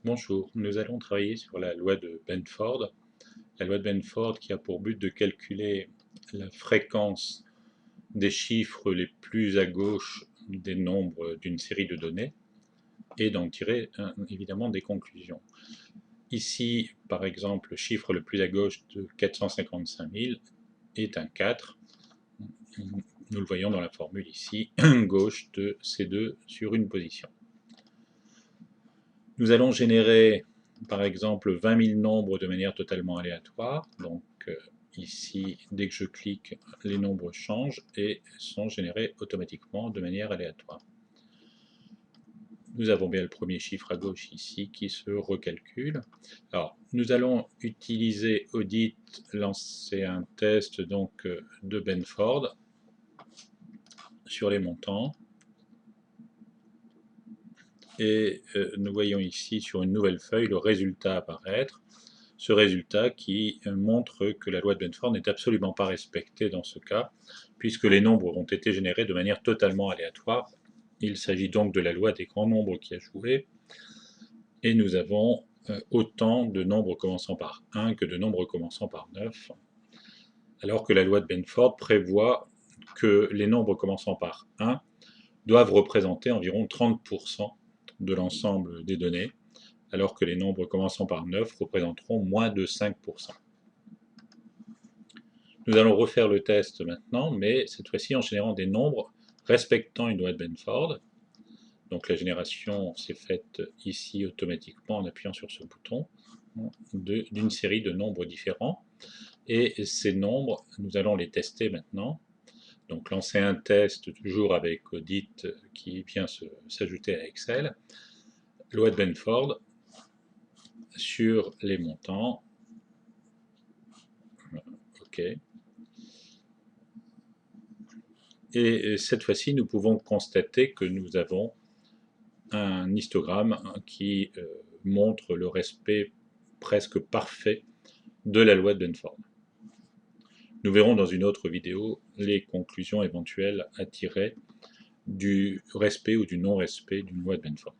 Bonjour, nous allons travailler sur la loi de Benford. La loi de Benford qui a pour but de calculer la fréquence des chiffres les plus à gauche des nombres d'une série de données et d'en tirer évidemment des conclusions. Ici, par exemple, le chiffre le plus à gauche de 455 000 est un 4. Nous le voyons dans la formule ici, gauche de C2 sur une position. Nous allons générer par exemple 20 000 nombres de manière totalement aléatoire. Donc ici, dès que je clique, les nombres changent et sont générés automatiquement de manière aléatoire. Nous avons bien le premier chiffre à gauche ici qui se recalcule. Alors, nous allons utiliser audit, lancer un test donc de Benford sur les montants. Et nous voyons ici sur une nouvelle feuille le résultat apparaître. Ce résultat qui montre que la loi de Benford n'est absolument pas respectée dans ce cas, puisque les nombres ont été générés de manière totalement aléatoire. Il s'agit donc de la loi des grands nombres qui a joué, et nous avons autant de nombres commençant par 1 que de nombres commençant par 9, alors que la loi de Benford prévoit que les nombres commençant par 1 doivent représenter environ 30% de l'ensemble des données, alors que les nombres commençant par 9 représenteront moins de 5%. Nous allons refaire le test maintenant, mais cette fois-ci en générant des nombres respectant une loi de Benford. Donc la génération s'est faite ici automatiquement en appuyant sur ce bouton d'une série de nombres différents. Et ces nombres, nous allons les tester maintenant. Donc lancer un test toujours avec audit qui vient s'ajouter à Excel. Loi de Benford sur les montants. OK. Et cette fois-ci, nous pouvons constater que nous avons un histogramme qui montre le respect presque parfait de la loi de Benford. Nous verrons dans une autre vidéo les conclusions éventuelles à tirer du respect ou du non-respect d'une loi de Benford.